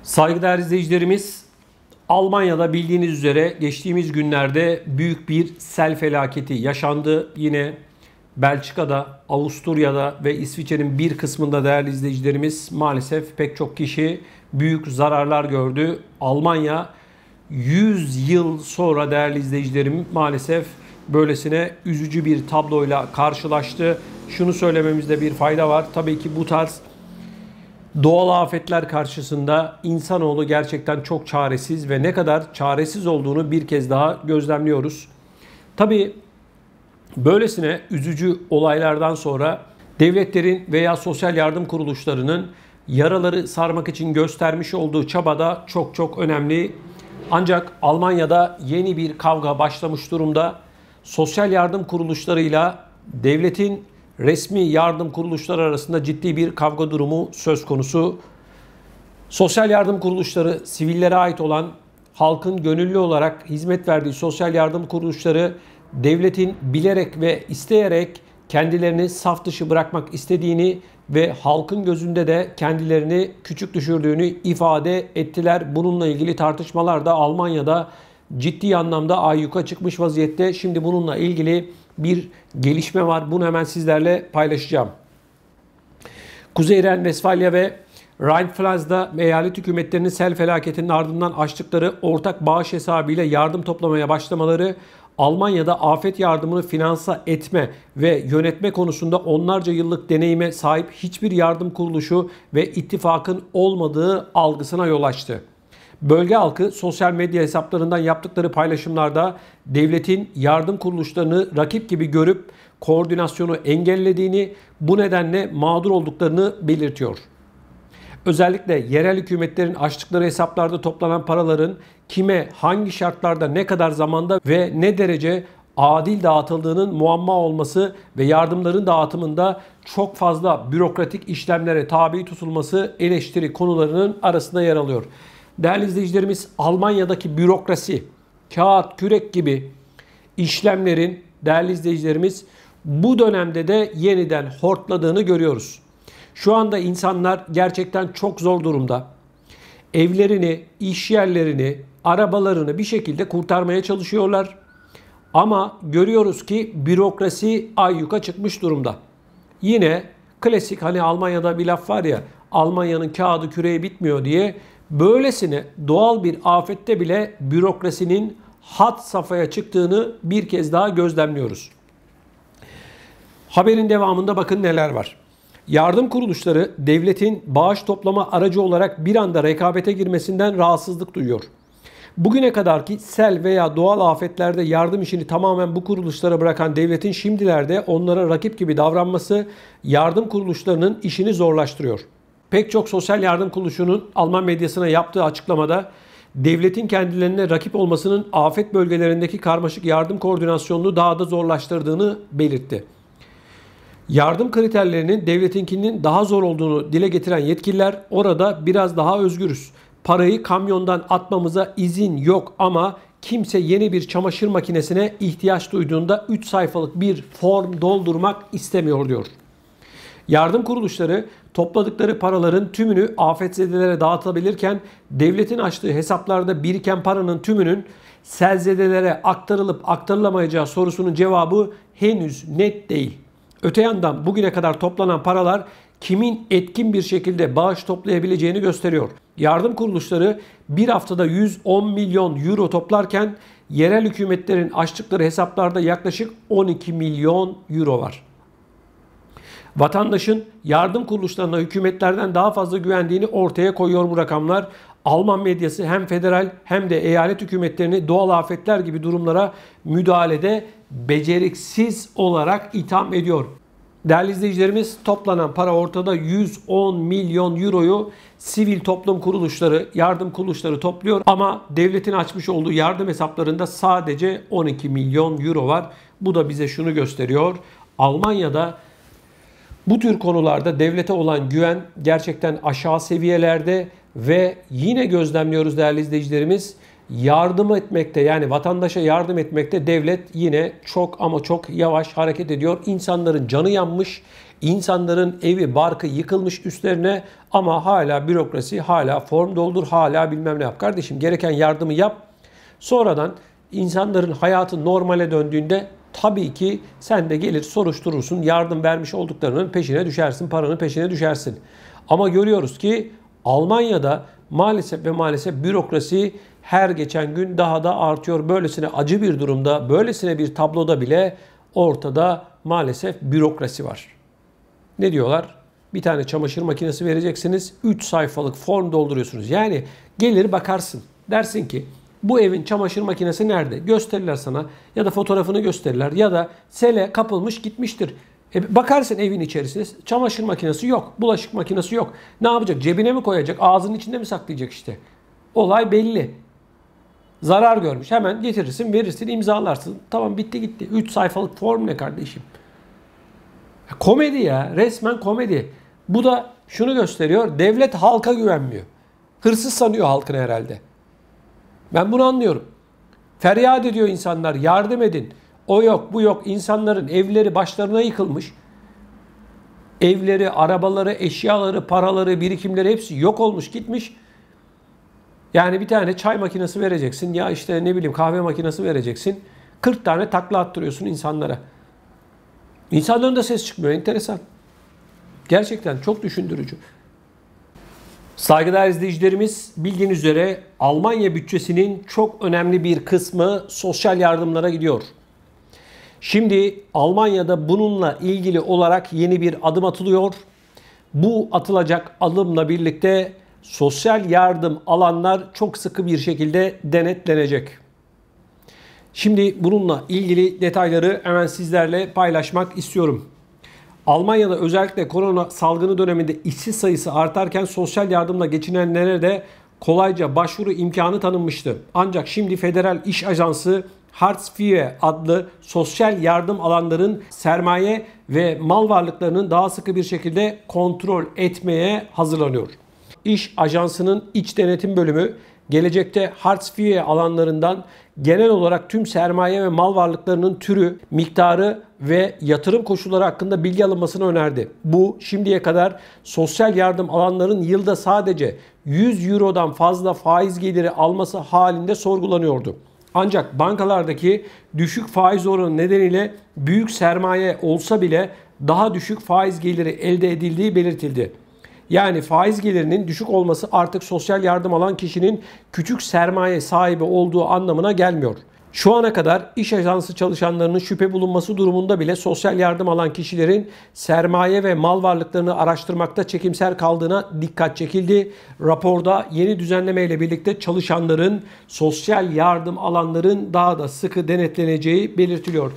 Saygıdeğer izleyicilerimiz, Almanya'da bildiğiniz üzere geçtiğimiz günlerde büyük bir sel felaketi yaşandı. Yine Belçika'da, Avusturya'da ve İsviçre'nin bir kısmında değerli izleyicilerimiz maalesef pek çok kişi büyük zararlar gördü. Almanya 100 yıl sonra değerli izleyicilerim maalesef böylesine üzücü bir tabloyla karşılaştı. Şunu söylememizde bir fayda var. Tabii ki bu tarz doğal afetler karşısında insanoğlu gerçekten çok çaresiz ve ne kadar çaresiz olduğunu bir kez daha gözlemliyoruz. Tabii böylesine üzücü olaylardan sonra devletlerin veya sosyal yardım kuruluşlarının yaraları sarmak için göstermiş olduğu çaba da çok önemli. Ancak Almanya'da yeni bir kavga başlamış durumda. Sosyal yardım kuruluşlarıyla devletin resmi yardım kuruluşları arasında ciddi bir kavga durumu söz konusu. Sosyal yardım kuruluşları, sivillere ait olan, halkın gönüllü olarak hizmet verdiği sosyal yardım kuruluşları devletin bilerek ve isteyerek kendilerini saf dışı bırakmak istediğini ve halkın gözünde de kendilerini küçük düşürdüğünü ifade ettiler. Bununla ilgili tartışmalar da Almanya'da ciddi anlamda ayyuka çıkmış vaziyette. Şimdi bununla ilgili bir gelişme var. Bunu hemen sizlerle paylaşacağım. Kuzey Ren-Vesfalya ve Rheinland-Pfalz'da eyalet hükümetlerinin sel felaketinin ardından açtıkları ortak bağış hesabıyla yardım toplamaya başlamaları, Almanya'da afet yardımını finanse etme ve yönetme konusunda onlarca yıllık deneyime sahip hiçbir yardım kuruluşu ve ittifakın olmadığı algısına yol açtı. Bölge halkı sosyal medya hesaplarından yaptıkları paylaşımlarda devletin yardım kuruluşlarını rakip gibi görüp koordinasyonu engellediğini, bu nedenle mağdur olduklarını belirtiyor. Özellikle yerel hükümetlerin açtıkları hesaplarda toplanan paraların kime, hangi şartlarda, ne kadar zamanda ve ne derece adil dağıtıldığının muamma olması ve yardımların dağıtımında çok fazla bürokratik işlemlere tabi tutulması eleştiri konularının arasında yer alıyor. Değerli izleyicilerimiz, Almanya'daki bürokrasi, kağıt, kürek gibi işlemlerin değerli izleyicilerimiz bu dönemde de yeniden hortladığını görüyoruz. Şu anda insanlar gerçekten çok zor durumda. Evlerini, iş yerlerini, arabalarını bir şekilde kurtarmaya çalışıyorlar. Ama görüyoruz ki bürokrasi ayyuka çıkmış durumda. Yine klasik, hani Almanya'da bir laf var ya, Almanya'nın kağıdı küreği bitmiyor diye, böylesine doğal bir afette bile bürokrasinin had safhaya çıktığını bir kez daha gözlemliyoruz. Haberin devamında bakın neler var. Yardım kuruluşları devletin bağış toplama aracı olarak bir anda rekabete girmesinden rahatsızlık duyuyor. Bugüne kadarki sel veya doğal afetlerde yardım işini tamamen bu kuruluşlara bırakan devletin şimdilerde onlara rakip gibi davranması yardım kuruluşlarının işini zorlaştırıyor. Pek çok sosyal yardım kuruluşunun Alman medyasına yaptığı açıklamada devletin kendilerine rakip olmasının afet bölgelerindeki karmaşık yardım koordinasyonunu daha da zorlaştırdığını belirtti. Yardım kriterlerinin devletinkinin daha zor olduğunu dile getiren yetkililer, orada biraz daha özgürüz. Parayı kamyondan atmamıza izin yok ama kimse yeni bir çamaşır makinesine ihtiyaç duyduğunda 3 sayfalık bir form doldurmak istemiyor diyor. Yardım kuruluşları topladıkları paraların tümünü afetzedelere dağıtabilirken devletin açtığı hesaplarda biriken paranın tümünün selzedelere aktarılıp aktarılamayacağı sorusunun cevabı henüz net değil. Öte yandan bugüne kadar toplanan paralar kimin etkin bir şekilde bağış toplayabileceğini gösteriyor. Yardım kuruluşları bir haftada 110 milyon euro toplarken yerel hükümetlerin açtıkları hesaplarda yaklaşık 12 milyon euro var. Vatandaşın yardım kuruluşlarına hükümetlerden daha fazla güvendiğini ortaya koyuyor bu rakamlar. Alman medyası hem federal hem de eyalet hükümetlerini doğal afetler gibi durumlara müdahalede beceriksiz olarak itham ediyor. Değerli izleyicilerimiz, toplanan para ortada. 110 milyon euroyu sivil toplum kuruluşları, yardım kuruluşları topluyor. Ama devletin açmış olduğu yardım hesaplarında sadece 12 milyon euro var. Bu da bize şunu gösteriyor: Almanya'da bu tür konularda devlete olan güven gerçekten aşağı seviyelerde ve yine gözlemliyoruz değerli izleyicilerimiz, yardım etmekte, yani vatandaşa yardım etmekte devlet yine çok ama çok yavaş hareket ediyor. İnsanların canı yanmış, İnsanların evi, barkı yıkılmış üstlerine ama hala bürokrasi, hala form doldur, hala bilmem ne yap. Kardeşim gereken yardımı yap. Sonradan insanların hayatı normale döndüğünde tabii ki sen de gelir soruşturursun, yardım vermiş olduklarının peşine düşersin, paranın peşine düşersin. Ama görüyoruz ki Almanya'da maalesef ve maalesef bürokrasi her geçen gün daha da artıyor. Böylesine acı bir durumda, böylesine bir tabloda bile ortada maalesef bürokrasi var. Ne diyorlar? Bir tane çamaşır makinesi vereceksiniz, 3 sayfalık form dolduruyorsunuz. Yani gelir bakarsın, dersin ki bu evin çamaşır makinesi nerede? Gösterirler sana ya da fotoğrafını gösterirler ya da sele kapılmış gitmiştir. Bakarsın evin içerisinde çamaşır makinesi yok, bulaşık makinesi yok. Ne yapacak? Cebine mi koyacak? Ağzının içinde mi saklayacak işte? Olay belli. Zarar görmüş. Hemen getirirsin, verirsin, imzalarsın. Tamam bitti gitti. 3 sayfalık form ne kardeşim? Komedi ya. Resmen komedi. Bu da şunu gösteriyor. Devlet halka güvenmiyor. Hırsız sanıyor halkını herhalde. Ben bunu anlıyorum. Feryat ediyor insanlar. Yardım edin. O yok, bu yok. İnsanların evleri başlarına yıkılmış. Evleri, arabaları, eşyaları, paraları, birikimleri hepsi yok olmuş gitmiş. Yani bir tane çay makinesi vereceksin. Ya işte ne bileyim kahve makinesi vereceksin. 40 tane takla attırıyorsun insanlara. İnsanların da ses çıkmıyor. Enteresan. Gerçekten çok düşündürücü. Saygıdeğer izleyicilerimiz, bildiğiniz üzere Almanya bütçesinin çok önemli bir kısmı sosyal yardımlara gidiyor. Şimdi Almanya'da bununla ilgili olarak yeni bir adım atılıyor. Bu atılacak adımla birlikte sosyal yardım alanlar çok sıkı bir şekilde denetlenecek. Şimdi bununla ilgili detayları hemen sizlerle paylaşmak istiyorum. Almanya'da özellikle korona salgını döneminde işsiz sayısı artarken sosyal yardımla geçinenlere de kolayca başvuru imkanı tanınmıştı. Ancak şimdi Federal İş Ajansı Hartz IV adlı sosyal yardım alanların sermaye ve mal varlıklarının daha sıkı bir şekilde kontrol etmeye hazırlanıyor. İş Ajansı'nın iç denetim bölümü gelecekte Hartz IV alanlarından genel olarak tüm sermaye ve mal varlıklarının türü, miktarı ve yatırım koşulları hakkında bilgi alınmasını önerdi. Bu şimdiye kadar sosyal yardım alanların yılda sadece 100 Euro'dan fazla faiz geliri alması halinde sorgulanıyordu. Ancak bankalardaki düşük faiz oranı nedeniyle büyük sermaye olsa bile daha düşük faiz geliri elde edildiği belirtildi. Yani faiz gelirinin düşük olması artık sosyal yardım alan kişinin küçük sermaye sahibi olduğu anlamına gelmiyor. Şu ana kadar iş ajansı çalışanlarının şüphe bulunması durumunda bile sosyal yardım alan kişilerin sermaye ve mal varlıklarını araştırmakta çekimser kaldığına dikkat çekildi. Raporda yeni düzenleme ile birlikte çalışanların sosyal yardım alanların daha da sıkı denetleneceği belirtiliyor.